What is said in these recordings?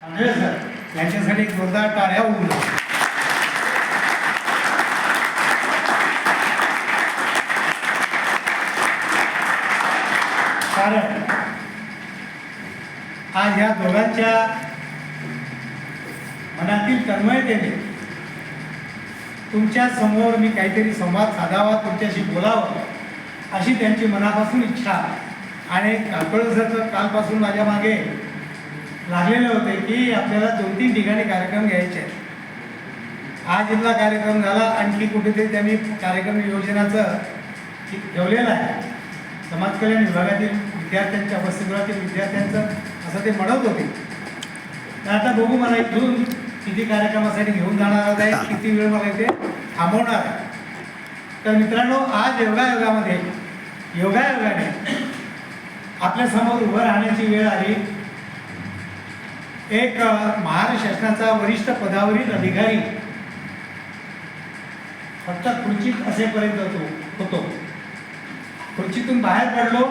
Sir यांच्यासाठी एक जोरदार टाळ्या होऊन कारण आज ह्या दोघांच्या मनातील तन्मयतेने तुमच्या समोर मी काहीतरी संवाद साधावा, तुमच्याशी बोलावं अशी त्यांची मनापासून इच्छा. आणि काकळसरचं कालपासून माझ्या मागे लागलेले होते की आपल्याला 2-3 ठिकाणी कार्यक्रम घ्यायचे आहेत. आज इथला कार्यक्रम झाला, आणखी कुठेतरी त्यांनी कार्यक्रम योजनाचं ठेवलेलं आहे. समाज कल्याण विभागातील विद्यार्थ्यांच्या वसतिगृहातील विद्यार्थ्यांचं असं ते म्हणत होते. तर आता बघू मला इथून किती कार्यक्रमासाठी घेऊन जाणार आहे, किती वेळ मला इथे थांबवणार आहे. तर मित्रांनो, आज योगायोगाने आपल्या समोर उभं राहण्याची वेळ आली. एक महाराष्ट्र शासनाचा वरिष्ठ पदावरील अधिकारी फक्त खुर्चीत असेपर्यंत होतो. खुर्चीतून बाहेर पडलो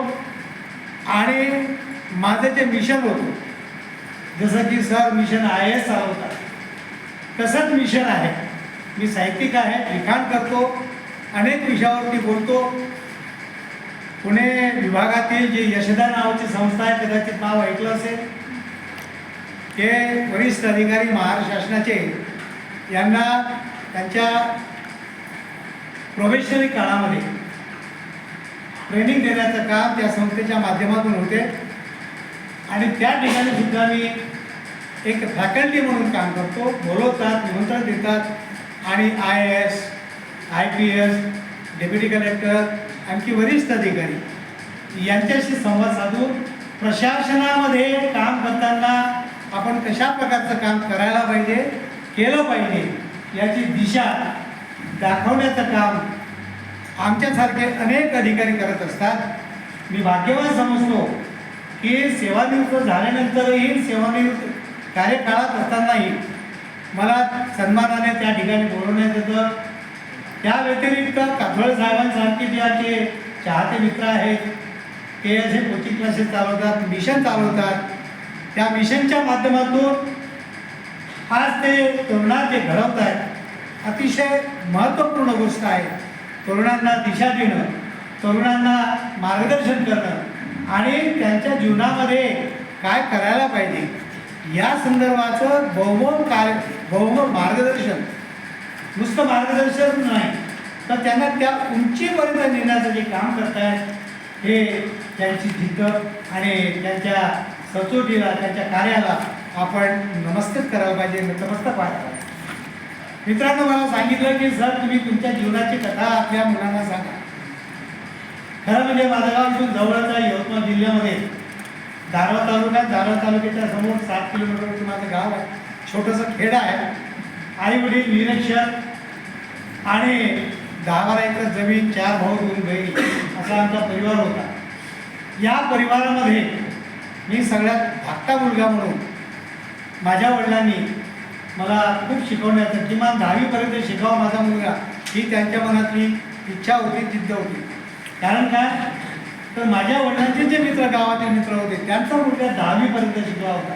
आणि माझं जे मिशन होतं, जसं की सर मिशन IAS चालवतात तसंच मिशन आहे. मी साहित्यिक आहे, लिखाण करतो, अनेक विषयावरती बोलतो. पुणे विभागातील जे यशदा नावाची संस्था आहे, कदाचित नाव ऐकलं असेल, ते वरिष्ठ अधिकारी महाराष्ट्र शासनाचे यांना त्यांच्या प्रोबेशनरी काळामध्ये ट्रेनिंग देण्याचं काम त्या संस्थेच्या माध्यमातून होते. आणि त्या ठिकाणी सुद्धा मी एक फॅकल्टी म्हणून काम करतो. बोलवतात, निमंत्रण देतात आणि IAS, IPS, डेप्युटी कलेक्टर, आणखी वरिष्ठ अधिकारी यांच्याशी संवाद साधून प्रशासनामध्ये काम करताना आपण कशा प्रकारचं काम करायला पाहिजे, केलं पाहिजे याची दिशा दाखवण्याचं काम आमच्यासारखे अनेक अधिकारी करत असतात. मी भाग्यवान समजतो की सेवानिवृत्त झाल्यानंतरही सेवानिवृत्त कार्यकाळात असतानाही मला सन्मानाने त्या ठिकाणी बोलवण्यात येतं. त्या व्यतिरिक्त काथोळे साहेबांसारखे जे आमचे चाहते मित्र आहेत, ते असे कोचिंग क्लासेस चालवतात, मिशन चालवतात. त्या मिशनच्या माध्यमातून आज ते तरुणांना जे घडवत आहेत, अतिशय महत्त्वपूर्ण गोष्ट आहे. तरुणांना दिशा देणं, तरुणांना मार्गदर्शन करणं आणि त्यांच्या जीवनामध्ये काय करायला पाहिजे या संदर्भाचं बहुमोल मार्गदर्शन, नुसतं मार्गदर्शन नाही तर त्यांना त्या उंचीपर्यंत नेण्याचं जे काम करत आहेत, हे त्यांची जिद्द आणि त्यांच्या सचोटीला, त्यांच्या कार्याला आपण नमस्कार करायला पाहिजे, नतमस्तक व्हायला पाहिजे. मित्रांनो, मला सांगितलं की सर तुम्ही तुमच्या जीवनाची कथा आपल्या मुलांना सांगा. खरं म्हणजे माझं गाव इथून जवळच आहे, यवतमाळ जिल्ह्यामध्ये दारवा तालुक्याच्या समोर 7 किलोमीटरवरती माझं गाव आहे. छोटंसं खेडं आहे. आई वडील निरक्षर आणि 10-12 एकर जमीन, 4 भाऊ 2 बहिणी असा आमचा परिवार होता. या परिवारामध्ये मी सगळ्यात धाकटा मुलगा म्हणून माझ्या वडिलांनी मला खूप शिकवण्याचं, किमान 10वीपर्यंत शिकावा माझा मुलगा, ही त्यांच्या मनातली इच्छा होती, जिद्द होती. कारण काय तर माझ्या वडिलांचे जे मित्र, गावातील मित्र होते, त्यांचा मुलगा 10वीपर्यंत शिकला होता.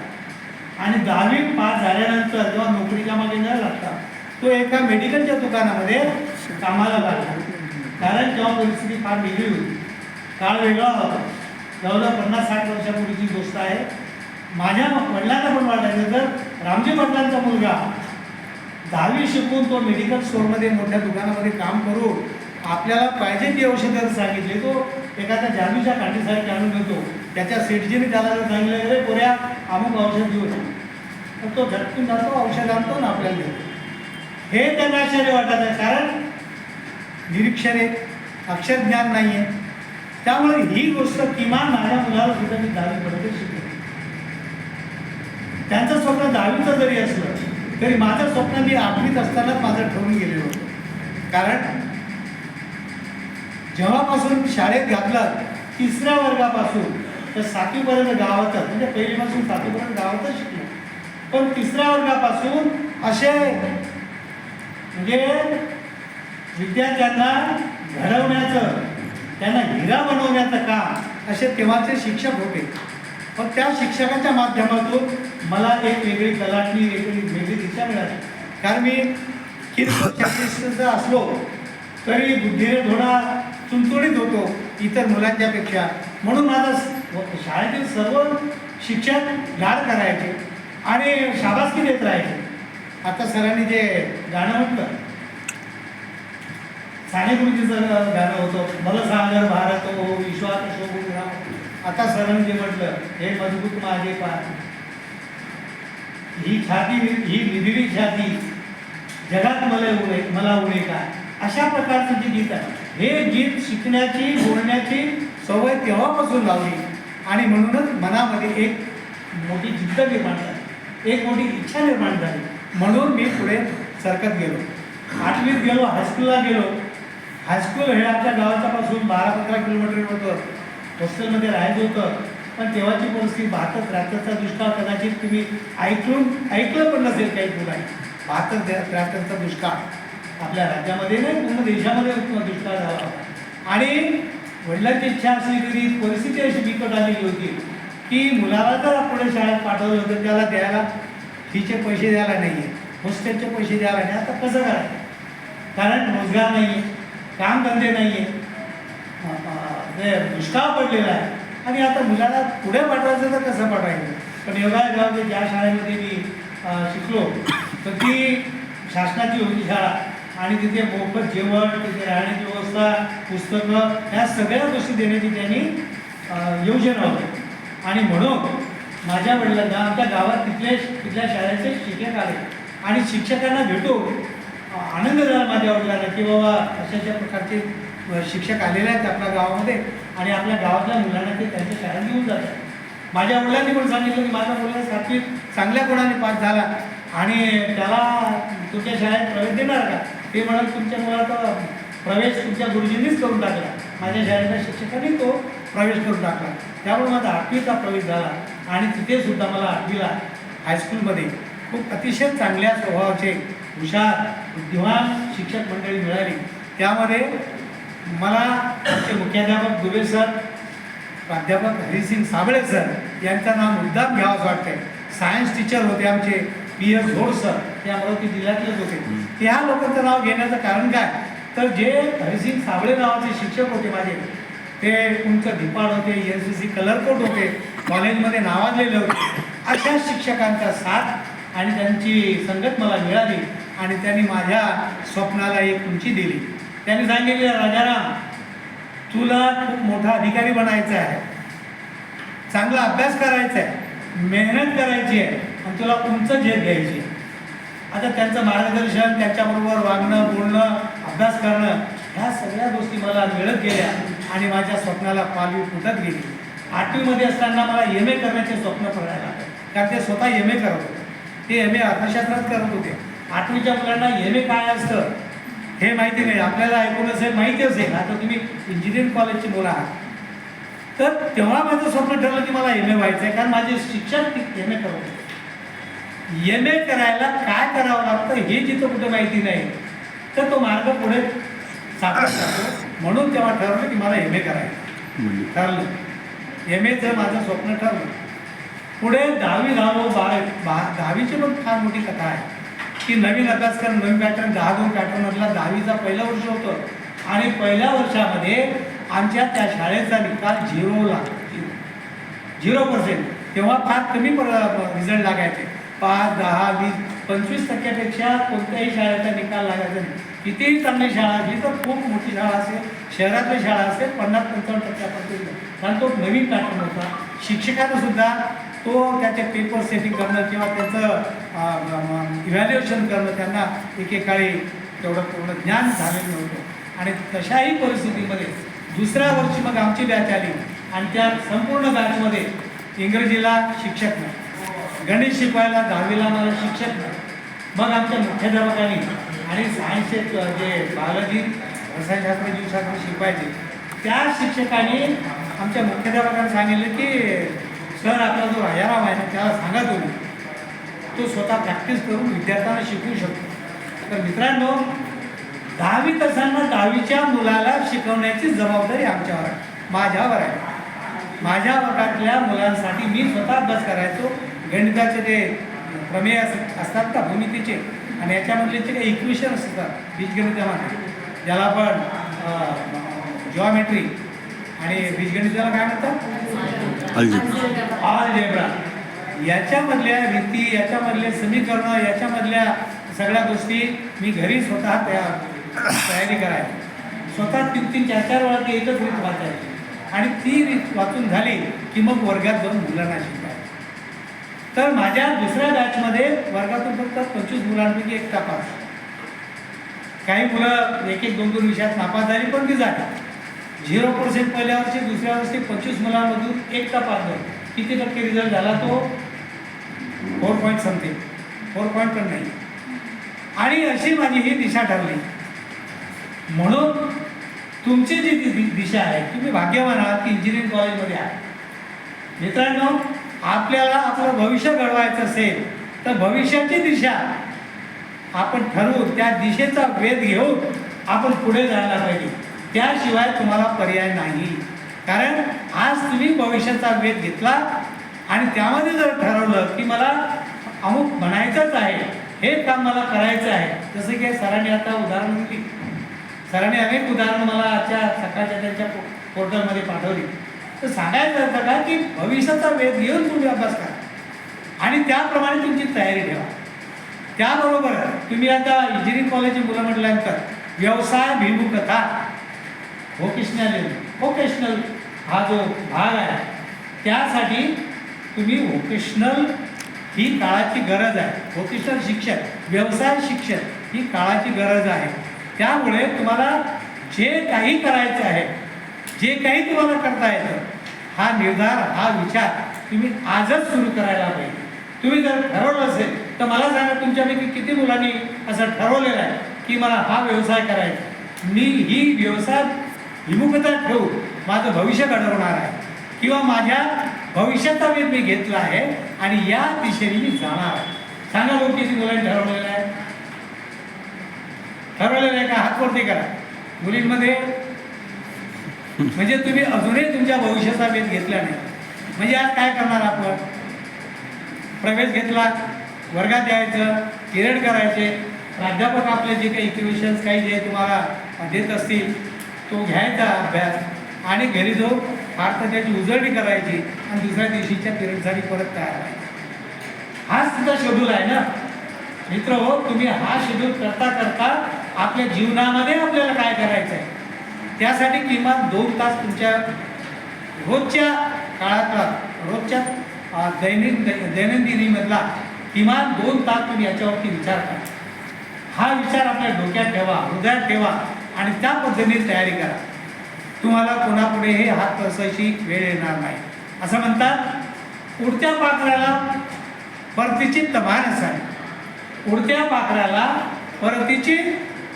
आणि 10वी पास झाल्यानंतर जेव्हा नोकरीच्या मागे न लागता तो एका मेडिकलच्या दुकानामध्ये कामाला लागला. कारण तेव्हा परिस्थिती फार वेगळी होती, काळ वेगळा होता. जवळजवळ 50-60 वर्षापूर्वीची गोष्ट आहे. माझ्या वडिलांना पण वाटायचं तर रामजी पाटलांचा मुलगा 10वी शिकून तो मेडिकल स्टोअरमध्ये, मोठ्या दुकानामध्ये काम करून आपल्याला पाहिजे ती औषधं सांगितली, तो एखाद्या जादूच्या काठीसारखी आणून देतो. त्याच्या सेठजीने त्याला जर सांगितलं रे पोऱ्या अमुक औषध देऊ, तर तो झटकून जातो, औषध आणतो ना आपल्याला देतो. हे त्यांना आश्चर्य वाटत आहे, कारण निरीक्षण आहे, अक्षरज्ञान नाही आहे. त्यामुळे ही गोष्ट किमान माझ्या मुलाला सुद्धा मी 10वीपर्यंत शिकलो. त्यांचं स्वप्न 10वीचं जरी असलं तरी माझं स्वप्न मी 8वीत असतानाच माझं ठरवून गेलेलं होतं. कारण जेव्हापासून शाळेत घातलं 3ऱ्या वर्गापासून तर 7वीपर्यंत गावातच, म्हणजे पहिलीपासून 7वीपर्यंत गावातच शिकलो. पण 3ऱ्या वर्गापासून असे म्हणजे विद्यार्थ्यांना घडवण्याचं, त्यांना हिरा बनवण्याचं काम असे तेव्हाचे शिक्षक होते. पण त्या शिक्षकाच्या माध्यमातून मला एक वेगळी कलाटणी वेगळी दिशा मिळाली. कारण मी किरकोळ शास्त्रीय असलो तरी बुद्धीने थोडा चुणचुणीत होतो इतर मुलांच्यापेक्षा. म्हणून माझा शाळेतील सर्व शिक्षक लाड करायचे आणि शाबासकी देत राहायचे. आता सरांनी जे गाणं म्हटलं, साने गुरुजीचं गाणं होतं, मला सागर भारत हो विश्वात शोभून राहा. आता सरांनी जे म्हटलं, हे मजबूत माझे पाय, ही छाती ही निधडी छाती, जगात मला उणे काय, अशा प्रकारचं जे गीत आहे, हे गीत शिकण्याची बोलण्याची सवय तेव्हापासून लावली. आणि म्हणूनच मनामध्ये एक मोठी जिद्द निर्माण झाली, एक मोठी इच्छा निर्माण झाली. म्हणून मी पुढे सरकत गेलो. 8वीत गेलो, हायस्कूलला गेलो. हायस्कूल हे आमच्या गावाच्यापासून 12-15 किलोमीटर होतं. हॉस्टेलमध्ये राहायचं होतं. पण तेव्हाची परिस्थिती 72-73चा दुष्काळ कदाचित तुम्ही ऐकलं पण नसेल काही मुलांनी. 72-73चा दुष्काळ आपल्या राज्यामध्ये नाही, पूर्ण देशामध्ये दुष्काळ झाला होता. आणि वडिलांची इच्छा असली तरी परिस्थिती अशी बिकट आलेली होती की मुलाला जर पुढे शाळेत पाठवलं होतं त्याला द्यायला फीचे पैसे द्यायला नाही आहे, हॉस्टेलचे पैसे द्यायला नाही. आता कसं करायचं? कारण रोजगार नाही आहे, कामधंदे नाही आहे, दुष्काळ पडलेला आहे. आणि आता मुलाला पुढे पाठवायचं तर कसं पाठवायचं? पण योगायोगाने ज्या शाळेमध्ये मी शिकलो तर ती शासनाची होती शाळा. आणि तिथे मोफत जेवण, तिथे राहण्याची व्यवस्था, पुस्तकं, ह्या सगळ्या गोष्टी देण्याची त्यांनी योजना होती. आणि म्हणून माझ्या वडिलांना आमच्या गावात तिथल्या शाळेचे शिक्षक आले आणि शिक्षकांना भेटून आनंद झाला माझ्या वडिलांना की बाबा अशा प्रकारचे शिक्षक आलेले आहेत आपल्या गावामध्ये आणि आपल्या गावातल्या मुलांना ते त्यांच्या शाळेत घेऊन जातात. माझ्या वडिलांनी पण सांगितलं की माझा मुलगा 7वीत चांगल्या गुणाने पास झाला आणि त्याला तुमच्या शाळेत प्रवेश देणार का? ते म्हणत तुमच्या मुलाचा प्रवेश तुमच्या गुरुजींनीच करून टाकला, माझ्या शाळेच्या शिक्षकांनी तो प्रवेश करून टाकला. त्यामुळे माझा 8वीचा प्रवेश झाला. आणि तिथे सुद्धा मला 8वीला हायस्कूलमध्ये खूप अतिशय चांगल्या स्वभावाचे हुशार बुद्धिमान शिक्षक मंडळी मिळाली. त्यामध्ये मला आमचे मुख्याध्यापक दुबे सर, प्राध्यापक हरिसिंग साबळे सर यांचं नाव मुद्दाम घ्यावंच वाटतंय. सायन्स टीचर होते आमचे PS घोड सर, ते अमरावती जिल्ह्यातलेच होते. त्या लोकांचं नाव घेण्याचं कारण काय तर जे हरिसिंग साबळे नावाचे शिक्षक होते माझे, ते उंच धिपाड होते, NCC कलर कोट होते, कॉलेजमध्ये नावाजलेले होते. अशा शिक्षकांचा साथ आणि त्यांची संगत मला मिळाली आणि त्यांनी माझ्या स्वप्नाला एक उंची दिली. त्यांनी सांगितले, राजाराम तुला खूप मोठा अधिकारी बनायचं आहे, चांगला अभ्यास करायचा आहे, मेहनत करायची आहे आणि तुला उंच झेप घ्यायची. आता त्यांचं मार्गदर्शन, त्यांच्याबरोबर वागणं बोलणं अभ्यास करणं ह्या सगळ्या गोष्टी मला मिळत गेल्या आणि माझ्या स्वप्नाला पालवी फुटत गेली. 8वीमध्ये असताना मला MA करण्याचे स्वप्न पडायला लागले, कारण ते स्वतः MA करत होते. ते MA अर्थशास्त्रात करत होते. 8वीच्या मुलांना MA काय असतं हे माहिती नाही. आपल्याला ऐकून असेल, माहिती असेल. आता तुम्ही इंजिनिअरिंग कॉलेजची मुलं आहात. तर तेव्हा माझं स्वप्न ठरलं की मला MA व्हायचं आहे, कारण माझे शिक्षक MA करत होते. MA करायला काय करावं लागतं हे जिथं कुठे माहिती नाही तर तो मार्ग पुढे सापडत जातो. म्हणून तेव्हा ठरवलं की मला MA करायचं. ठरलं MAचं माझं स्वप्न ठरलं. पुढे 10वी झालो. 10वीची पण फार मोठी कथा आहे की नवीन अभ्यासक्रम, नवीन पॅटर्न, 10-2 पॅटर्नमधला 10वीचा पहिलं वर्ष होतं आणि पहिल्या वर्षामध्ये आमच्या त्या शाळेचा निकाल 0% तेव्हा फार कमी रिझल्ट लागायचे. 5, 10, 20, 25% कोणत्याही शाळेचा निकाल लागायचा नाही. कितीही चांगली शाळा असली तर खूप मोठी शाळा असेल, शहरातली शाळा असेल, 50-55% कारण तो नवीन पॅटर्न होता. शिक्षकांना सुद्धा तो त्याचे पेपर सेटिंग करणं किंवा त्याचं इव्हॅल्युएशन करणं त्यांना एकेकाळी तेवढं पूर्ण ज्ञान झालेलं नव्हतं. आणि तशाही परिस्थितीमध्ये दुसऱ्या वर्षी मग आमची बॅच आली आणि त्या संपूर्ण बॅचमध्ये इंग्रजीला शिक्षक नाही, गणित शिकवायला 10वीला मला शिक्षक नाही. मग आमच्या मुख्याध्यापकांनी आणि सायन्सचे जे बायोलॉजी, रसायनशास्त्र, जीवशास्त्र शिकवायचे त्या शिक्षकांनी आमच्या मुख्याध्यापकांना सांगितलं की सर आपला जो राजाराम आहे ना त्याला सांगा तुम्ही, तो स्वतः प्रॅक्टिस करून विद्यार्थ्यांना शिकवू शकतो. तर मित्रांनो, 10वीत असताना 10वीच्या मुलाला शिकवण्याची जबाबदारी आमच्यावर आहे, माझ्यावर आहे. माझ्या वर्गातल्या मुलांसाठी मी स्वतः अभ्यास करायचो. गणिताचे ते प्रमेय असतात का भूमितीचे आणि याच्यामधले जे काही इक्वेशन असतात बीजगणितामध्ये, ज्याला आपण जॉमेट्री आणि बीजगणिताला काय म्हणतात अल्जेब्रा, याच्यामधल्या रीती, याच्यामधले समीकरणं, याच्यामधल्या सगळ्या गोष्टी मी घरी स्वतः तयारी करायची. स्वतः 3-4 वेळा ती एकच रीत वाचायची आणि ती रीत वाचून झाली की मग वर्गात जाऊन मुलांना शिकायचं. तर माझ्या दुसऱ्या बॅचमध्ये वर्गातून फक्त 25 मुलांपैकी 1 नापास. काही मुलं 1-2 विषयात नापास झाली पण ती झाली. 0% पहिल्या वर्षी, दुसऱ्या वर्षी 25 मुलांमधून 1 नापास झाला. किती टक्के रिझल्ट झाला तो? 4 पॉईंट समथिंग, 4 पॉईंट पण नाही. आणि अशी माझी ही दिशा ठरली. म्हणून तुमची जी दिशा आहे, तुम्ही भाग्यवान आहात की इंजिनिअरिंग कॉलेजमध्ये आहे. मित्रांनो, आपल्याला आपलं भविष्य घडवायचं असेल तर भविष्याची दिशा आपण ठरवून त्या दिशेचा वेध घेऊन आपण पुढे जायला पाहिजे. त्याशिवाय तुम्हाला पर्याय नाही. कारण आज तुम्ही भविष्याचा वेध घेतला आणि त्यामध्ये जर ठरवलं की मला अमुक बनायचंच आहे, हे काम मला करायचं आहे, जसं की सरांनी आता उदाहरण दिली, सरांनी अनेक उदाहरणं मला आजच्या सकाळच्या त्यांच्या पोर्टलमध्ये पाठवली. तर सांगायचं होतं का की भविष्याचा वेध घेऊन तुम्ही अभ्यास करा आणि त्याप्रमाणे तुमची तयारी ठेवा. त्याबरोबर तुम्ही आता इंजिनिअरिंग कॉलेजची मुलं म्हटल्यानंतर व्यवसायाभिमुखता, व्होकेशनल हा जो भाग आहे, त्यासाठी तुम्ही व्होकेशनल ही काळाची गरज आहे. व्होकेशनल शिक्षण, व्यवसाय शिक्षण ही काळाची गरज आहे. त्यामुळे तुम्हाला जे काही करायचं आहे, जे काही तुम्हाला करता येतं, हा निर्धार, हा विचार तुम्ही आजच सुरू करायला पाहिजे. तुम्ही जर ठरवलं असेल तर मला सांगा, तुमच्यापैकी किती मुलांनी असं ठरवलेलं आहे की मला हा व्यवसाय करायचा, मी ही व्यवसाय विमुखता ठेवून माझं भविष्य घडवणार आहे किंवा माझ्या भविष्याचा वेध मी घेतला आहे आणि या दिशेने मी जाणार आहे. सांगा लोक किती मुलांनी ठरवलेलं आहे? ठरवलेलं आहे का? हातवरती करा. मुलींमध्ये म्हणजे तुम्ही अजूनही तुमच्या भविष्याचा वेध घेतला नाही. म्हणजे आज काय करणार आपण? प्रवेश घेतला, वर्गात यायचं, पिरियड करायचे, प्राध्यापक आपले जे काही इक्वेशन्स काही जे तुम्हाला देत असतील तो घ्यायचा अभ्यास आणि घरी जाऊन फार तर त्याची उजळणी करायची आणि दुसऱ्या दिवशीच्या पिरियडसाठी परत तयार व्हायचं. हाच तुमचा शेड्यूल आहे ना मित्र हो. तुम्ही हा शेड्यूल करता करता आपल्या जीवनामध्ये आपल्याला काय करायचं आहे त्यासाठी किमान 2 तास तुमच्या रोजच्या काळातला, रोजच्या दैनंदिनीमधला किमान 2 तास तुम्ही याच्यावरती विचार करा. हा विचार आपल्या डोक्यात ठेवा, हृदयात ठेवा आणि त्या पद्धतीने तयारी करा. तुम्हाला कोणापुढे हे हात पसरायची वेळ येणार नाही. असं म्हणतात, उडत्या पाखराला परतीची तमान असावी. उडत्या पाखराला परतीची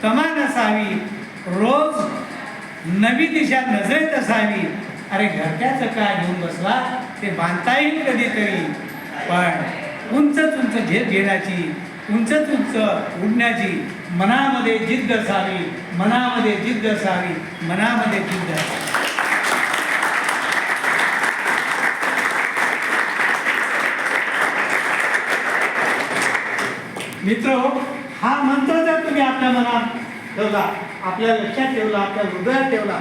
तमान असावी. रोज नवी दिशा नजरेत असावी. अरे घरट्याचं काय घेऊन बसला, ते बांधता येईल कधीतरी. पण उंच उंच झेप घेण्याची, उंच उंच उडण्याची मनामध्ये जिद्द असावी. मनामध्ये जिद्द असावी. मनामध्ये जिद्द असावी. मित्र, हा मंत्र जर तुम्ही आपल्या मनात ठेवला, आपल्या लक्षात ठेवला, आपल्या हृदयात ठेवला,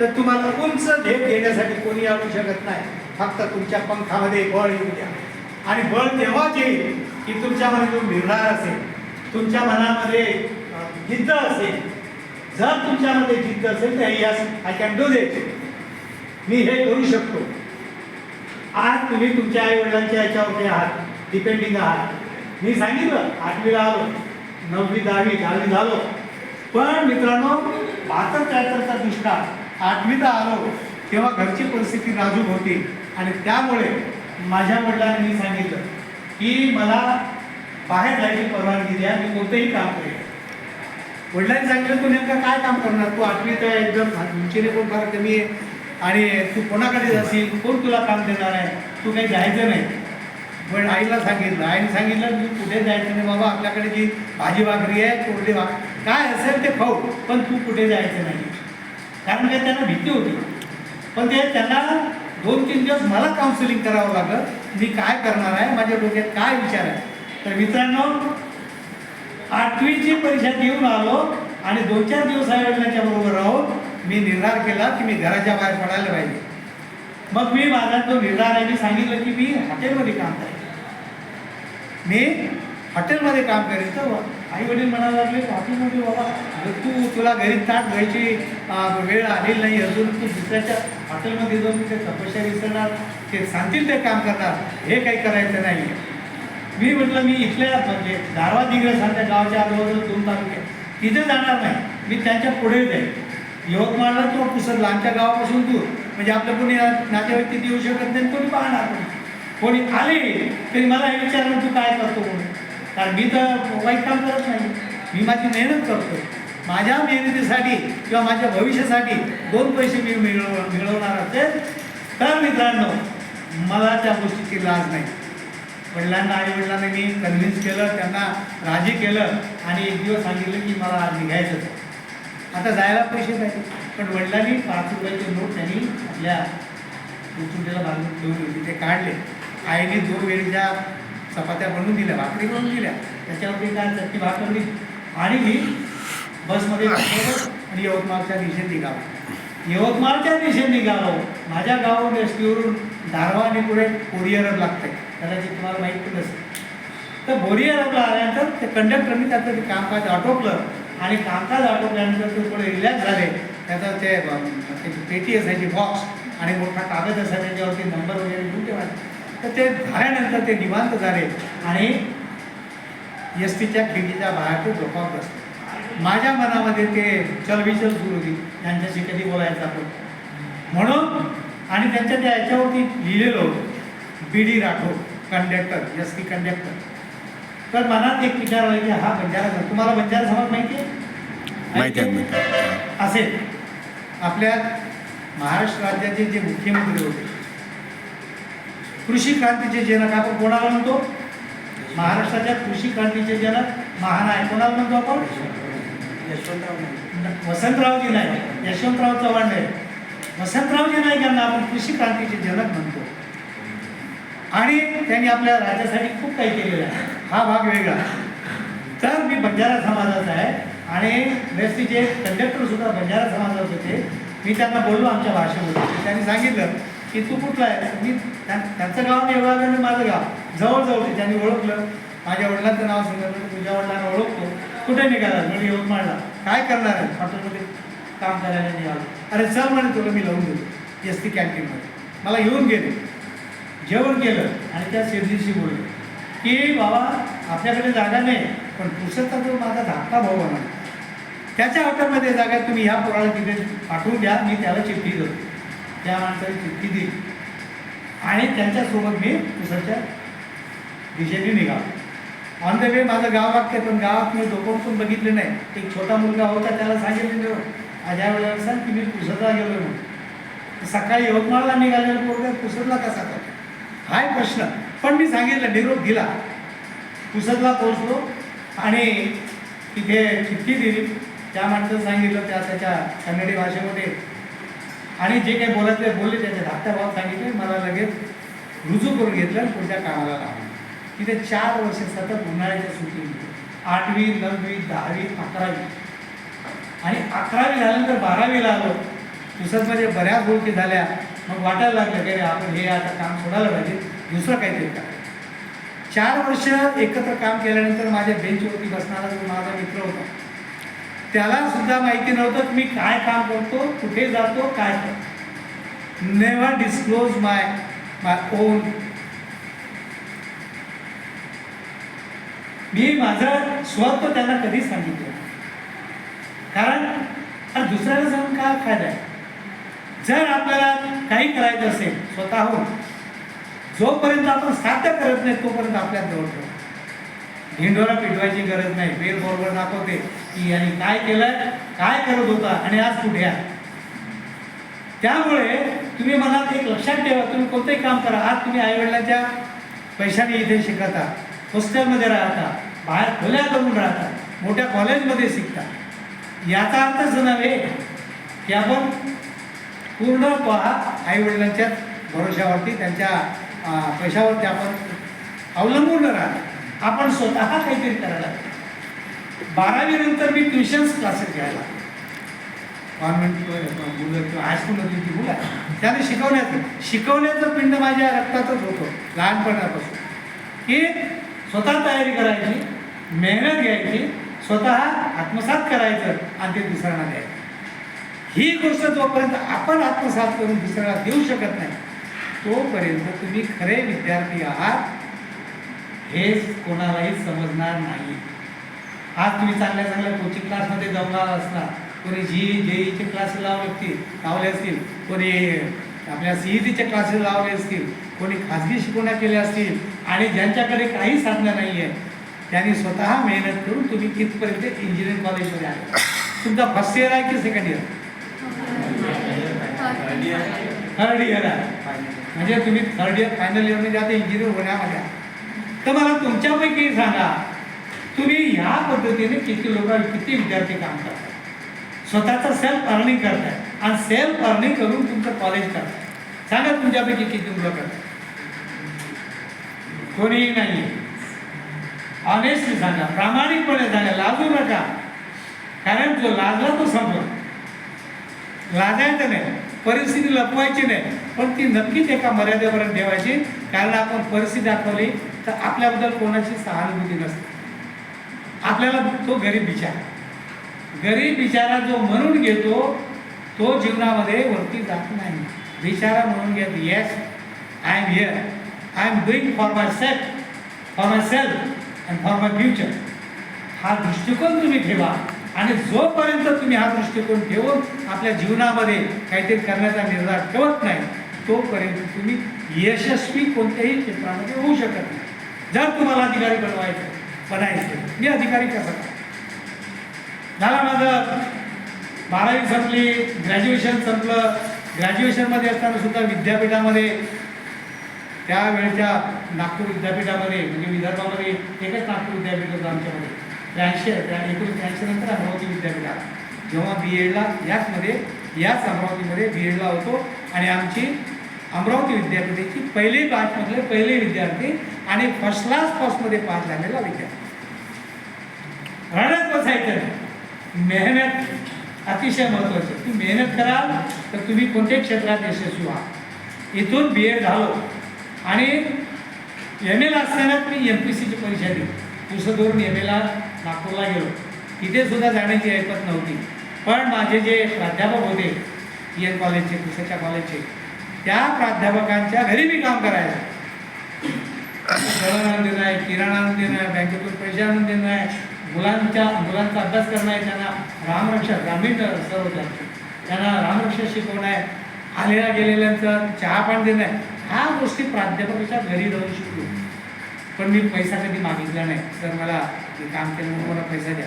तर तुम्हाला उंच झेप घेण्यासाठी कोणी आणू शकत नाही. फक्त तुमच्या पंखामध्ये बळ येऊ द्या. आणि बळ तेव्हाच येईल की तुमच्यामध्ये जो निर्धार असेल, तुमच्या मनामध्ये जिद्द असेल. जर तुमच्यामध्ये जिद्द असेल तर यस, आय कॅन डू दिस, मी हे करू शकतो. आज तुम्ही तुमच्या आई वडिलांच्या याच्यावरती आहात, डिपेंडिंग आहात. मी सांगितलं 8वीला आलो, 9वी 10वी 10वी झालो. पण मित्रांनो, 72-73चा दुष्काळ, 8वीला आलो तेव्हा घरची परिस्थिती नाजूक होती आणि त्यामुळे माझ्या वडिलांनी मी सांगितलं की मला बाहेर जायची परवानगी द्या, मी कोणतंही काम करेन. वडिलांनी सांगितलं, तू नेमकं काय काम करणार? तू 8वीत आहे, एकदम उंचीने पण फार कमी आहे आणि तू कोणाकडे जाशील, कोण तुला काम देणार आहे, तू काही जायचं नाही. पण आईला सांगितलं, आईने सांगितलं मी कुठे जायचं नाही बाबा, आपल्याकडे जी भाजी भाकरी आहे, कोरडी काय असेल ते खाऊ, पण तू कुठे जायचं नाही. कारण काय त्यांना भीती होती. पण ते त्यांना 2-3 दिवस मला काउन्सिलिंग करावं लागलं, मी काय करणार आहे, माझ्या डोक्यात काय विचार आहे. तर मित्रांनो, 8वीची परीक्षा देऊन आलो आणि 2-4 दिवस आईवडिलांच्या बरोबर राहून मी निर्धार केला की मी घराच्या बाहेर पडायला पाहिजे. मग मी माझा तो निर्धार आहे, मी सांगितलं की मी हॉटेलमध्ये काम करेन, मी हॉटेलमध्ये काम करेन. तर आई वडील म्हणायला लागले, हॉटेलमध्ये बाबा तुला घरी ताट घ्यायची वेळ आलेली नाही अजून, तू दुसऱ्याच्या हॉटेलमध्ये जाऊन ते तपस्या विसरणार, ते सांगतील ते काम करणार, हे काही करायचं नाही. मी म्हटलं मी इथल्या म्हणजे दारवा दिग्रसांच्या गावाच्या आजूबाजूला 2 तालुके तिथे जाणार नाही, मी त्यांच्या पुढे जाईल. यवतमाळला किंवा पुसदला आमच्या गावापासून दूर, म्हणजे आपलं कोणी नातेवाईक तिथे येऊ शकत नाही, कोणी पाहणार नाही. कोणी आले तरी मला हे विचारलं तू काय करतो म्हणून, कारण मी तर वाईट काम करत नाही, मी माझी मेहनत करतो. माझ्या मेहनतीसाठी किंवा माझ्या भविष्यासाठी 2 पैसे मी मिळवणार असेल तर मित्रांनो मला त्या गोष्टीची लाज नाही. वडिलांना आईवडिलांना मी कन्व्हिन्स केलं, त्यांना राजी केलं आणि एक दिवस सांगितलं की मला आज निघायचंच. आता जायला पैसे पाहिजे, पण वडिलांनी 5 रुपयाचे नोट त्यांनी आपल्या उचुंडीला बांधून ठेवून होती, ते काढले. आईने 2 वेळीच्या चपात्या बनवून दिल्या, भाकरी बनवून दिल्या, त्याच्यावरती काय चटणी भाकर दिली आणि मी बसमध्ये आणि यवतमाळच्या दिशेने निघालो. यवतमाळच्या दिशेने निघालो. माझ्या गावाहून एसटीवरून दारवा आणि पुढे बोरिअरब लागतंय, कदाचित तुम्हाला माहीत पण असेल. तर बोरिअरबला आल्यानंतर ते कंडक्टरनी त्याचं ते कामकाज आटोपलं आणि कामकाज आटोपल्यानंतर ते थोडे रिलॅक्स झाले. त्याचा ते पेटी असायची, बॉक्स आणि मोठा कागद असायचा, त्याच्यावरती नंबर वगैरे लिहून ठेवायचे. तर ते झाल्यानंतर ते निवांत झाले आणि एस टीच्या खिडकीच्या बाहेर ते झोपावत बसले. माझ्या मनामध्ये ते चलबिचल सुरू होती, त्यांच्याशी कधी बोलायचं आपण म्हणून. आणि त्यांच्या त्या याच्यावरती लिहिलेलं होतं BD Rathod conductor, S T conductor. तर मनात एक विचार आला की हा बंजारा, तुम्हाला बंजारा समाज माहिती आहे असेल. आपल्या महाराष्ट्र राज्याचे जे मुख्यमंत्री होते, कृषी क्रांतीचे जनक आपण कोणाला म्हणतो, महाराष्ट्राच्या कृषी क्रांतीचे जनक महानायक कोणाला म्हणतो आपण, वसंतरावजी नाईक, यशवंतराव चव्हाण नाही, वसंतरावजी नाईक यांना आपण कृषी क्रांतीचे जनक म्हणतो. आणि त्यांनी आपल्या राज्यासाठी खूप काही केलेलं आहे. हा भाग वेगळा. तर मी बंजारा समाजाचा आहे आणि एस टीचे कंडक्टर सुद्धा बंजारा समाजाचे होते. मी त्यांना बोललो आमच्या भाषेमध्ये, त्यांनी सांगितलं की तू कुठला आहे. मी त्यांचं गाव नाही एवढं आणि माझं गाव जवळजवळ होते. त्यांनी ओळखलं, माझ्या वडिलांचं नाव सांगितलं, तुझ्या वडिलांना ओळखतो, कुठे निघाला म्हणजे यवतमाळला, काय करणार आहे, हॉटेलमध्ये काम करायला निघालो. अरे चल म्हणे तुला मी लावून देतो एस टी कॅन्टीनमध्ये. मला येऊन गेले, जेवण केलं आणि त्या शेतीशी बोलले की बाबा आपल्याकडे जागा नाही, पण पुरुषाचा जो माझा धाकटा भाऊ होणार त्याच्या हॉटेलमध्ये जागा आहे, तुम्ही ह्या पोराला तिथे पाठवून द्या, मी त्याला चिठ्ठी देतो. त्या माणसाने चिठ्ठी दिली आणि त्यांच्यासोबत मी पुरुषाच्या दिशेने निघालो. ऑन द वे माझं गाव लागते, पण गावात मी डोकं पण बघितले नाही. एक छोटा मुलगा होता, त्याला सांगितलं ज्या वेळेला सांग की मी पुसदला गेलो म्हणून. सकाळी यवतमाळला निघालेला पोरगा पुसदला कसा करतो हा एक प्रश्न. पण मी सांगितलं, निरोप दिला, पुसदला पोहोचलो आणि तिथे चिठ्ठी दिली. त्या माणसानं सांगितलं त्याच्या कन्नडी भाषेमध्ये आणि जे काही बोलायचे बोलले, त्याच्या धाकट्या भावात सांगितले. मला लगेच रुजू करून घेतलं आणि पुढच्या कामाला लावलं. तिथे 4 वर्ष सतत उन्हाळ्याच्या सुट्टी, 8वी 9वी 10वी 11वी आणि 11वी झाल्यानंतर 12वीला आलो. पुसदमध्ये बऱ्याच गोष्टी झाल्या. मग वाटायला लागलं की आपण हे आता काम सोडायला पाहिजे, दुसरं काहीतरी करायचं. 4 वर्ष एकत्र काम केल्यानंतर माझ्या बेंचवरती बसणारा जो माझा मित्र होता, त्याला सुद्धा माहिती नव्हतं की मी काय काम करतो, कुठे जातो, काय करतो. Never disclose my own. मी माझं स्वतः त्यांना कधीच सांगितलं, कारण दुसऱ्याला जाऊन काय फायदा आहे. जर आपल्याला काही करायचं असेल स्वतःहून, जोपर्यंत आपण साध्य करत नाही तोपर्यंत आपल्या जवळ ठेवा. ढिंडोरा पिटवायची गरज नाही. बेल बरोबर दाखवते की यांनी काय केलं, काय करत होता आणि आज कुठे आहे. त्यामुळे तुम्ही मनात एक लक्षात ठेवा, तुम्ही कोणतंही काम करा. आज तुम्ही आईवडिलांच्या पैशाने इथे शिकता, हॉस्टेलमध्ये राहता, बाहेर खोल्या करून राहता, मोठ्या कॉलेजमध्ये शिकता, याचा अर्थच नव्हे की आपण पूर्ण आईवडिलांच्या भरोशावरती त्यांच्या पैशावरती आपण अवलंबून न राहता आपण स्वतः काहीतरी करायला. 12वी नंतर मी ट्युशन्स क्लासेस घ्यायला गव्हर्नमेंट मुलं किंवा हायस्कूलमधली ती मुलं त्याने शिकवण्याचं पिंड माझ्या रक्तातच होतं लहानपणापासून, की स्वतः तयारी करायची, मेहनत घ्यायची, स्वतः आत्मसात करायचं आणि ते दुसऱ्यांना द्यायचं. ही गोष्ट जोपर्यंत आपण आत्मसात करून दुसऱ्याला देऊ शकत नाही तोपर्यंत तुम्ही खरे विद्यार्थी आहात हे कोणालाही समजणार नाही. आज तुम्ही चांगल्या चांगल्या कोचिंग क्लासमध्ये जमणार असणार, कोणी जेईचे क्लासेस लावले असतील, कोणी आपल्या CETचे क्लासेस लावले असतील, कोणी खाजगी शिकवण्या केल्या असतील आणि ज्यांच्याकडे काही साधनं नाही आहे त्यांनी स्वतः मेहनत करून तुम्ही कितपर्यंत इंजिनिअरिंग कॉलेजमध्ये आले. तुमचा फर्स्ट इयर आहे की सेकंड इयर? थर्ड इयर आहे. म्हणजे तुम्ही थर्ड इयर फायनल इयरमध्ये आता इंजिनियर होण्यामध्ये आहात. तर मला तुमच्यापैकी सांगा, तुम्ही ह्या पद्धतीने किती विद्यार्थी काम करतात, स्वतःचं सेल्फ अर्निंग करताय आणि सेल्फ अर्निंग करून तुमचं कॉलेज करताय. सांगा तुमच्यापैकी किती मुलं करतात? कोणीही नाही. ऑनेस्टली सांगा, प्रामाणिकपणे सांगा, लाजू नका. कारण जो लाजला तो संपला. लाजायचं नाही, परिस्थिती लपवायची नाही, पण ती नक्कीच एका मर्यादेपर्यंत ठेवायची. कारण आपण परिस्थिती दाखवली तर आपल्याबद्दल कोणाची सहानुभूती नसते. आपल्याला तो गरीब बिचारा जो म्हणून घेतो तो जीवनामध्ये वरती जात नाही. बिचारा म्हणून घेतो, yes I am here, I am doing for my self and for my future. हा दृष्टिकोन तुम्ही ठेवा आणि जोपर्यंत तुम्ही हा दृष्टिकोन ठेवून आपल्या जीवनामध्ये काहीतरी करण्याचा निर्धार ठेवत नाही तोपर्यंत तुम्ही यशस्वी कोणत्याही क्षेत्रामध्ये होऊ शकत नाही. जर तुम्हाला अधिकारी बनायचं मी अधिकारी कसा काय झाला. माझं 12वी संपली, ग्रॅज्युएशन संपलं. ग्रॅज्युएशनमध्ये असताना सुद्धा विद्यापीठामध्ये त्यावेळेच्या नागपूर विद्यापीठामध्ये म्हणजे विदर्भामध्ये एकच नागपूर विद्यापीठ होतं आमच्यामध्ये. 1983 नंतर अमरावती विद्यापीठात जेव्हा BEdला याच अमरावतीमध्ये BEdला होतो आणि आमची अमरावती विद्यापीठाची पहिली बॅचमधले पहिले विद्यार्थी आणि फर्स्ट क्लास पासमध्ये पास झालेला विद्यार्थी. रडत बसायचं नाही. मेहनत अतिशय महत्त्वाची. तुम्ही मेहनत कराल तर तुम्ही कोणत्याही क्षेत्रात यशस्वी व्हा. इथून BEd झालो आणि MA असतानाच मी MPSCची परीक्षा दिली. पुस्तक धरून MAला नागपूरला गेलो. तिथे सुद्धा जाण्याची ऐपत नव्हती. पण माझे जे प्राध्यापक होते PN कॉलेजचे, पुस्तकच्या कॉलेजचे, त्या प्राध्यापकांच्या घरी मी काम करायचं. दळण आणून देणं आहे, किराणा आणून देणं आहे, बँकेतून पैसे आणून देणं आहे, मुलांचा अभ्यास करणं आहे, त्यांना रामरक्षा ग्रामीण सर होत्या त्यांना रामरक्षा शिकवणं आहे, आलेल्या गेलेल्यांचं चहा पाणी देणं आहे. ह्या गोष्टी प्राध्यापकाच्या घरी राहून शिकलो. पण मी पैसा कधी मागितला नाही. सर मला हे काम केलं म्हणून मला पैसा द्या,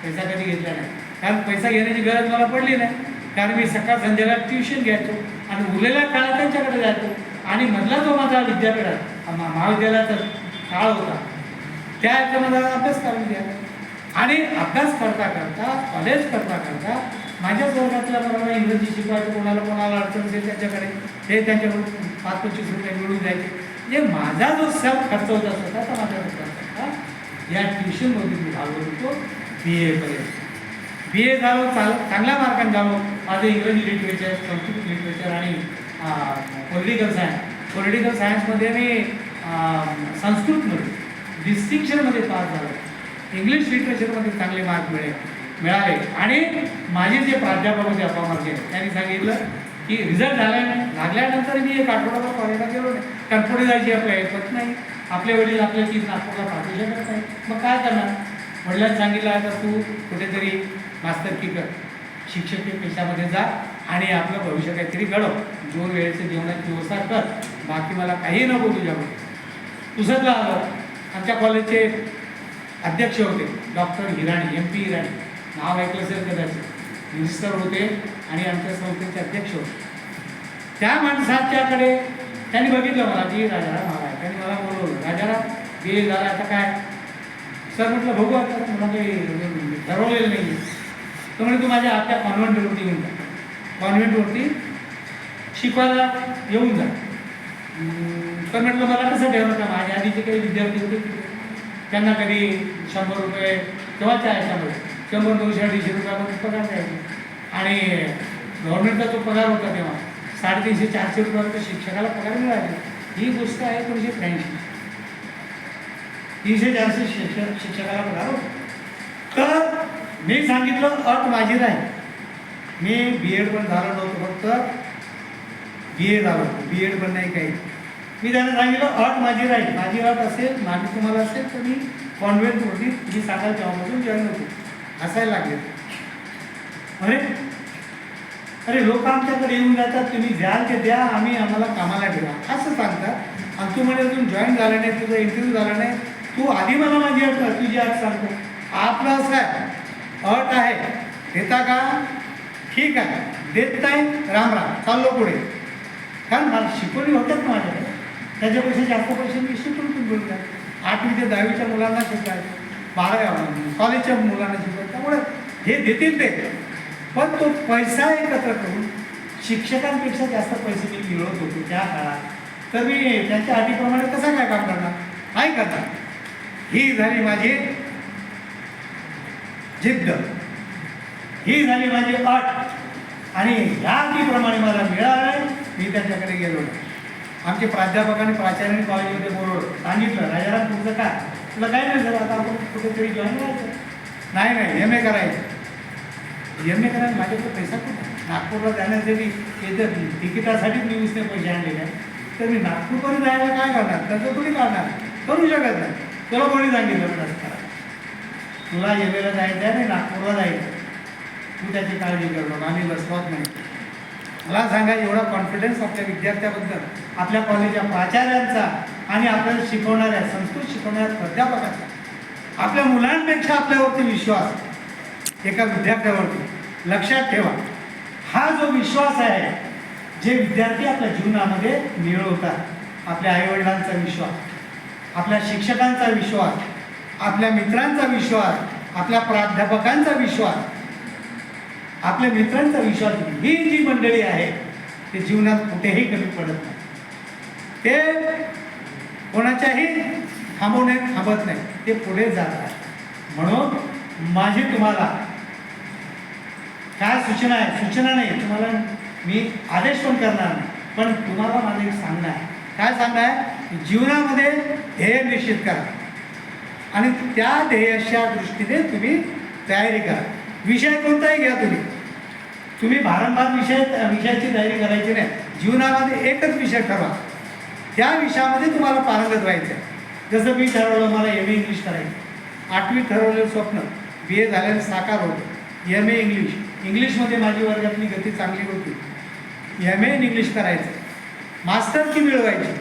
पैसा कधी घेतला नाही. कारण पैसा घेण्याची गरज मला पडली नाही. कारण मी सकाळ संध्याकाळ ट्युशन घ्यायचो आणि उरलेल्या काळात त्यांच्याकडे जायचो. आणि मधला जो माझा विद्यापीठात महाविद्यालयाचा काळ होता त्या ह्याच्यामध्ये अभ्यास करून द्या. आणि अभ्यास करता कॉलेज करता माझ्या वर्गातल्या बरोबर इंग्रजी शिकवायचं. कोणाला अडचण असेल त्याच्याकडे ते त्यांच्याकडून 5-25 रुपये मिळून द्यायचे. म्हणजे माझा जो सेल्फ खर्च होता स्वतःचा माझा खर्च होता या ट्युशनमध्ये मी घालवत होतो. BA झालो, चांगल्या मार्काने झालो. माझं इंग्रजी लिटरेचर, संस्कृत लिटरेचर आणि पॉलिटिकल सायन्समध्ये मी संस्कृतमध्ये डिस्टिंक्शनमध्ये पास झालो. इंग्लिश लिटरेचरमध्ये चांगले मार्क मिळाले. आणि माझे जे प्राध्यापक होते अपामार्गे त्यांनी सांगितलं की रिझल्ट लागल्यानंतर मी एक आठवडाभर कॉलेजला गेलो नाही. कारण पुढे जायची आपल्या ऐपत नाही. आपले वडील आपल्या की नागपूरला पाठवू शकत नाही. मग काय करणार? वडिलांनी सांगितलं आता तू कुठेतरी मास्तरकी कर, शिक्षकीय पेशामध्ये जा आणि आपलं भविष्य काहीतरी घडव. 2 वेळेचे जेवणाची व्यवस्था कर, बाकी मला काही नको तुझ्याकडे. पुसदला आलं. आमच्या कॉलेजचे अध्यक्ष होते डॉक्टर हिराणी, MP हिराणी, नाव ऐकलं असेल कदाचित. मिनिस्टर होते आणि आमच्या संस्थेचे अध्यक्ष होते. त्या माणसाच्याकडे त्यांनी बघितलं मला की राजाराम आहे. त्यांनी मला बोलवलं, राजाराम BA झाला आता काय? सर म्हटलं बघू आता, मला काही ठरवलेलं नाही. तर म्हणजे तू माझ्या आपल्या कॉन्व्हेंटवरती येऊन जा, कॉन्व्हेंटवरती शिकवायला येऊन जा. तर म्हटलं मला कसं ठेवलं का माझ्या आधीचे काही विद्यार्थी होते तिथे त्यांना कधी 100 रुपये तेव्हाच्या ह्याच्यामध्ये 100-200-250 रुपयामध्ये पगार द्यायचे आणि गव्हर्नमेंटचा जो पगार होता तेव्हा 350-400 रुपयापर्यंत शिक्षकाला पगार मिळाले. ही गोष्ट आहे 1983. 300-400 शिक्षकाला पगार होता. तर मी सांगितलं अट माझी राहील. मी B.Ed पण झालं नव्हतं, फक्त BA झालं होतं, B.Ed पण नाही काही. मी त्यांना सांगितलं अट माझी राहील. माझी अट असेल, माझी तुम्हाला असेल तर मी कॉन्व्हेंटवरती मी सांगाल तेव्हापासून जॉईन होतो. हसायला लागले. अरे लोक आमच्याकडे येऊन जातात, तुम्ही द्याल ते द्या, आम्हाला कामाला ठेवा असं सांगतात. आणि तू म्हणजे अजून जॉईन झाला नाही, तुझा इंटरव्ह्यू झाला नाही, तू आधी मला माझी अट कर, तुझी अट सांगतो. आपलं असं आहे, अट आहे, देता का? ठीक आहे, देत नाही, राम राम, चाललो पुढे. कारण मला शिकवणी होतात ना माझ्याकडे, त्याच्यापेक्षा जास्त पैसे मी शिकवून बोलून द्या. 8वी ते 10वीच्या मुलांना शिकायचं, 12 कॉलेजच्या मुलांना शिकवायचं. त्यामुळे हे देतील ते, पण तो पैसा एकत्र करून शिक्षकांपेक्षा जास्त पैसे मी मिळवत होतो त्या काळात. तर मी त्यांच्या अटीप्रमाणे कसं काय काम करणार? नाही करणार. ही झाली माझी जिद्द, ही झाली माझी अट आणि ह्या अटीप्रमाणे मला मिळालं. मी त्यांच्याकडे गेलो नाही. आमचे प्राध्यापकांनी प्राचार्यांनी कॉलेजमध्ये बोलवलं, सांगितलं राजाराम तुमचं काय? तुला काय नाही झालं, आता आपण कुठेतरी जॉईन व्हायचं. नाही MA करायचं. MA करायला माझ्याकडे पैसा कुठे? नागपूरला जाण्यासाठी त्याच्या तिकिटासाठीच मी उसने पैसे आणलेले आहे. तर मी नागपूरपर्यंत जायला काय करणार? त्याचं थोडी काढणार, करू शकत नाही. तुला कोणी सांगितलं असं करा? तुला MAला जायचं आहे नाही नागपूरला जायचं, तू त्याची काळजी करू. आम्ही बसवत नाही. मला सांगा, एवढा कॉन्फिडन्स आपल्या विद्यार्थ्याबद्दल, आपल्या कॉलेजच्या प्राचार्यांचा आणि आपल्याला शिकवणाऱ्या संस्कृत शिकवणाऱ्या प्राध्यापकाचा, आपल्या मुलांपेक्षा आपल्यावरती विश्वास एका विद्यार्थ्यावरती. लक्षात ठेवा, हा जो विश्वास आहे, जे विद्यार्थी आपल्या जीवनामध्ये मिळवतात, आपल्या आईवडिलांचा विश्वास, आपल्या शिक्षकांचा विश्वास, आपल्या मित्रांचा विश्वास, आपल्या प्राध्यापकांचा विश्वास, आपल्या मित्रांचा विश्वास, ही जी मंडळी आहे ते जीवनात कुठेही कमी पडत नाही. ते कोणाच्याही थांबवण्यात थांबत नाही, ते पुढे जातात. म्हणून माझी तुम्हाला काय सूचना आहे? सूचना नाही, तुम्हाला मी आदेश पण करणार नाही, पण तुम्हाला माझं एक सांगणं आहे. काय सांगणं आहे? जीवनामध्ये ध्येय निश्चित करा आणि त्या ध्येयाच्या दृष्टीने तुम्ही तयारी करा. विषय कोणताही घ्या, तुम्ही भारंभार विषयाची तयारी करायची नाही. जीवनामध्ये एकच विषय ठरवा, त्या विषयामध्ये तुम्हाला पारंगत व्हायचं आहे. जसं मी ठरवलं मला MA इंग्लिश करायचं. 8वी ठरवलेलं स्वप्न BA झाल्याने साकार होतं. MA इंग्लिशमध्ये माझी वर्गातली गती चांगली होती. MA इन इंग्लिश करायचं, मास्टर की मिळवायची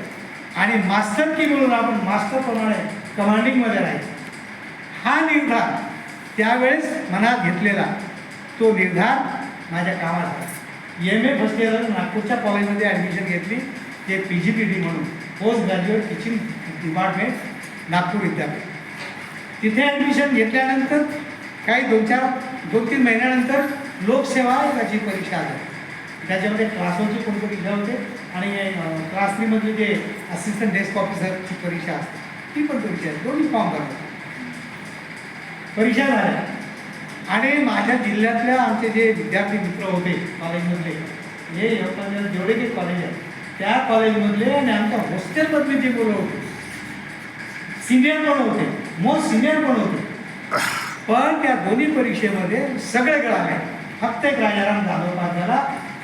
आणि मास्टर की मिळून आपण मास्टरप्रमाणे कमांडिंगमध्ये राहायचं. हा निर्धार त्यावेळेस मनात घेतलेला, तो निर्धार माझ्या कामात. MA फर्स्ट इयर नागपूरच्या कॉलेजमध्ये ॲडमिशन घेतली, ते PGPD म्हणून post graduate teaching department, Nagpur विद्यापीठ. तिथे ॲडमिशन घेतल्यानंतर काही 2-3 महिन्यानंतर लोकसेवा आयोगाची परीक्षा आली. त्याच्यामध्ये क्लास 1ची कोणती परीक्षा होते आणि क्लास 3मधली जे असिस्टंट डेस्क ऑफिसरची परीक्षा असते, ती पण परीक्षा आहे. दोन्ही फॉर्म करतात. परीक्षा झाल्या आणि माझ्या जिल्ह्यातल्या आमचे जे विद्यार्थी मित्र होते कॉलेजमधले, हे जेवढे काही कॉलेज आहेत त्या कॉलेजमधले आणि आमच्या हॉस्टेलमधले जे मुलं होते, सिनियर पण होते, मोस्ट सिनियर पण होते, पण त्या दोन्ही परीक्षेमध्ये सगळे गळाले. फक्त एक राजाराम जाधव पास झाला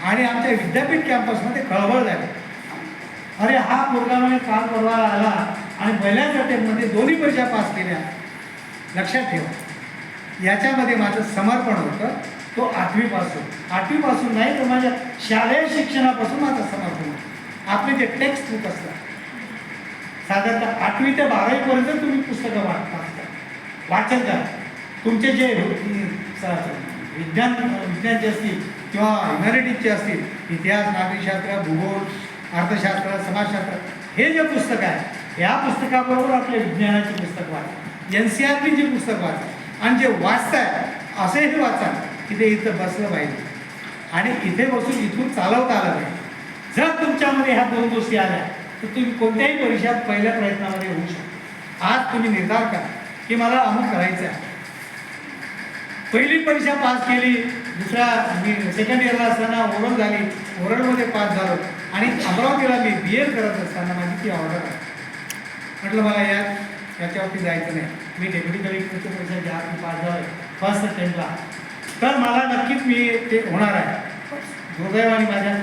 आणि आमच्या विद्यापीठ कॅम्पसमध्ये खळबळ झाली. अरे हा पोरगा म्हणे काल परवा आला आणि पहिल्याच अटेम्प्टमध्ये दोन्ही परीक्षा पास केल्या. लक्षात ठेवा, याच्यामध्ये माझं समर्पण होतं. तो 8वीपासून नाही तर माझ्या शालेय शिक्षणापासून माझं समर्पण होतं. आपले जे टेक्स्ट बुक असतात, साधारणतः 8वी ते 12वीपर्यंत तुम्ही पुस्तकं वाचन करा. तुमचे जे विज्ञानचे असतील किंवा ह्युमॅनिटीजचे असतील, इतिहास, नागरिकशास्त्र, भूगोल, अर्थशास्त्र, समाजशास्त्र, हे जे पुस्तक आहे, या पुस्तकाबरोबर आपल्या विज्ञानाचे पुस्तक वाचा, NCERTची पुस्तक वाचा आणि जे वाचताय असेही वाचा की ते इथं बसलं पाहिजे आणि इथे बसून इथून चालवता आलं पाहिजे. जर तुमच्यामध्ये ह्या दोन गोष्टी आल्या तर तुम्ही कोणत्याही परीक्षेत पहिल्या प्रयत्नामध्ये होऊ शकता. आज तुम्ही निर्धार करा की मला अमुक करायचं आहे. पहिली परीक्षा पास केली, दुसऱ्या मी सेकंड इयरला असताना ओरल झाली, ओरलमध्ये पास झालो आणि अमरावतीला मी BA करत असताना माझी ती ऑर्डर आहे. म्हटलं मला याच्यावरती जायचं नाही, मी डेप्युटी कलेक्टरची परीक्षा घ्या, मी पास झालो फर्स्ट अटेम्प्टला, तर मला नक्कीच मी ते होणार आहे. दुर्दैवाने माझ्या